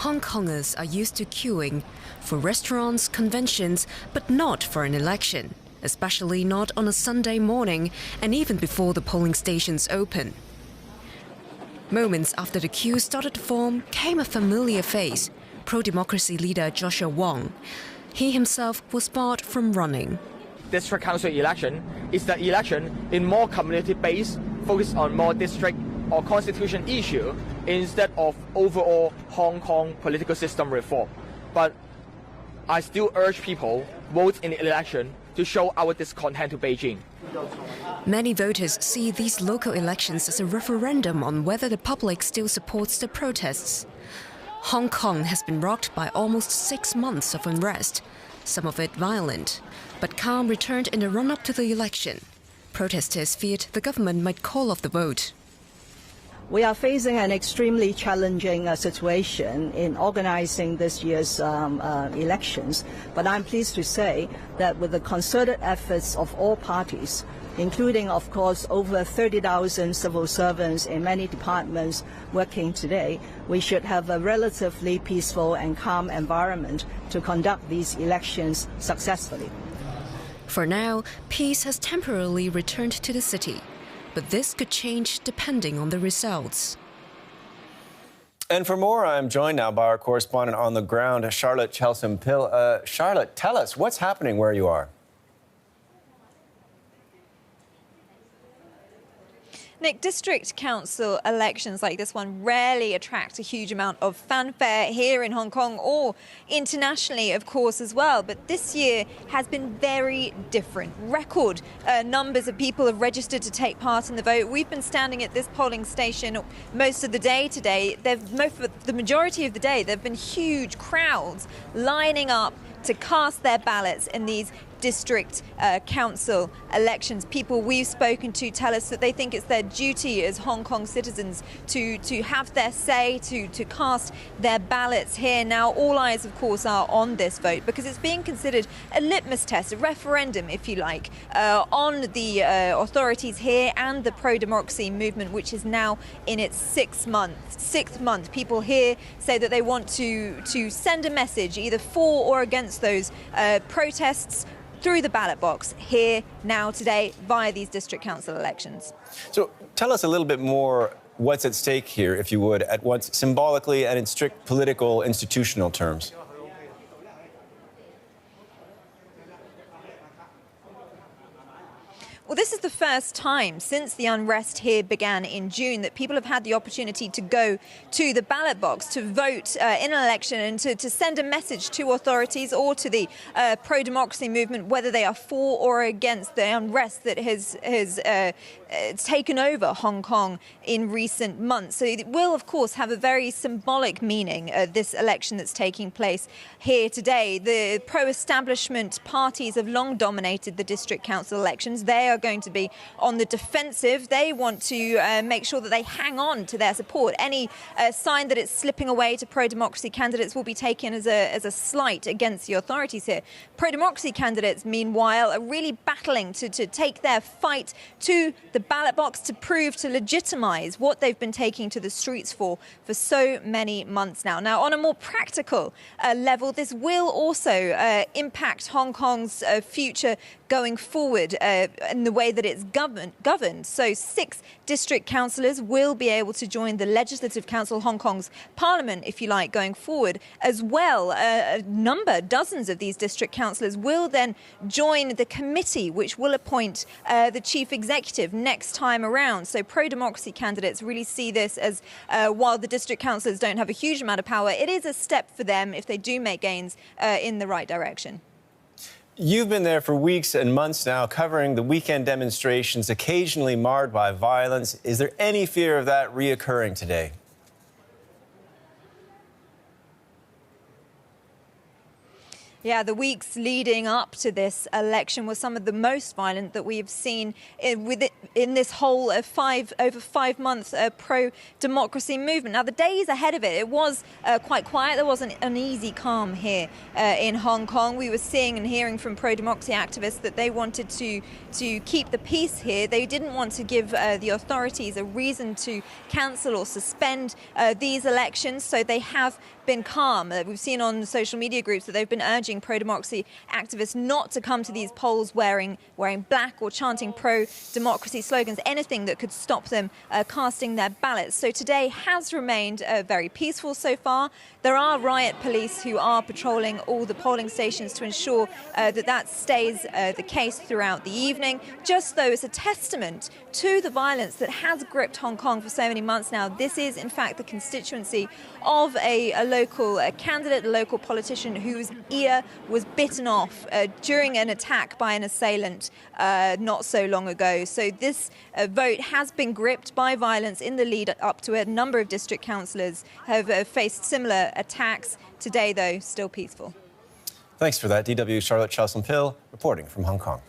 Hong Kongers are used to queuing for restaurants, conventions, but not for an election, especially not on a Sunday morning and even before the polling stations open. Moments after the queue started to form came a familiar face, pro-democracy leader Joshua Wong. He himself was barred from running. District council election is the election in more community-based, focused on more district or constitution issue instead of overall Hong Kong political system reform. But I still urge people vote in the election to show our discontent to Beijing. Many voters see these local elections as a referendum on whether the public still supports the protests. Hong Kong has been rocked by almost 6 months of unrest, some of it violent, but calm returned in the run-up to the election. Protesters feared the government might call off the vote. We are facing an extremely challenging situation in organizing this year's elections, but I'm pleased to say that with the concerted efforts of all parties, including, of course, over 30,000 civil servants in many departments working today, we should have a relatively peaceful and calm environment to conduct these elections successfully. For now, peace has temporarily returned to the city, but this could change depending on the results. And for more, I'm joined now by our correspondent on the ground, Charlotte Chelsom-Pill. Charlotte, tell us what's happening where you are. Nick, district council elections like this one rarely attract a huge amount of fanfare here in Hong Kong or internationally, of course, as well. But this year has been very different. Record numbers of people have registered to take part in the vote. We've been standing at this polling station most of the day today. The majority of the day, there have been huge crowds lining up to cast their ballots in these district council elections. People we've spoken to tell us that they think it's their duty as Hong Kong citizens to have their say, to cast their ballots here. Now, all eyes, of course, are on this vote because it's being considered a litmus test, a referendum, if you like, on the authorities here and the pro-democracy movement, which is now in its sixth month. People here say that they want to send a message either for or against those protests through the ballot box here, now, today, via these district council elections. So tell us a little bit more what's at stake here, if you would, at once symbolically and in strict political, institutional terms. Well, this is the first time since the unrest here began in June that people have had the opportunity to go to the ballot box to vote in an election and to send a message to authorities or to the pro-democracy movement, whether they are for or against the unrest that has taken over Hong Kong in recent months. So it will, of course, have a very symbolic meaning, this election that's taking place here today. The pro-establishment parties have long dominated the district council elections. They are going to be on the defensive. They want to make sure that they hang on to their support. Any sign that it's slipping away to pro-democracy candidates will be taken as a slight against the authorities here. Pro-democracy candidates, meanwhile, are really battling to take their fight to the ballot box to prove, to legitimise what they've been taking to the streets for so many months now. Now, on a more practical level, this will also impact Hong Kong's future going forward in the way that it's governed. So 6 district councillors will be able to join the Legislative Council, Hong Kong's parliament, if you like, going forward. As well, dozens of these district councillors will then join the committee, which will appoint the chief executive next time around. So pro-democracy candidates really see this as, while the district councillors don't have a huge amount of power, it is a step for them if they do make gains in the right direction. You've been there for weeks and months now, covering the weekend demonstrations, occasionally marred by violence. Is there any fear of that reoccurring today? Yeah, the weeks leading up to this election were some of the most violent that we have seen in this whole over 5 month pro-democracy movement. Now, the days ahead of it was quite quiet. There wasn't an easy calm here in Hong Kong. We were seeing and hearing from pro-democracy activists that they wanted to keep the peace here. They didn't want to give the authorities a reason to cancel or suspend these elections, so they have been calm. We've seen on social media groups that they've been urging pro-democracy activists not to come to these polls wearing black or chanting pro-democracy slogans, anything that could stop them casting their ballots. So today has remained very peaceful so far. There are riot police who are patrolling all the polling stations to ensure that stays the case throughout the evening. Just though it's a testament to the violence that has gripped Hong Kong for so many months now. This is in fact the constituency of a local candidate, a local politician whose ear was bitten off during an attack by an assailant not so long ago. So this vote has been gripped by violence in the lead up to it. A number of district councillors have faced similar attacks. Today, though, still peaceful. Thanks for that, DW Charlotte Choslin-Pill reporting from Hong Kong.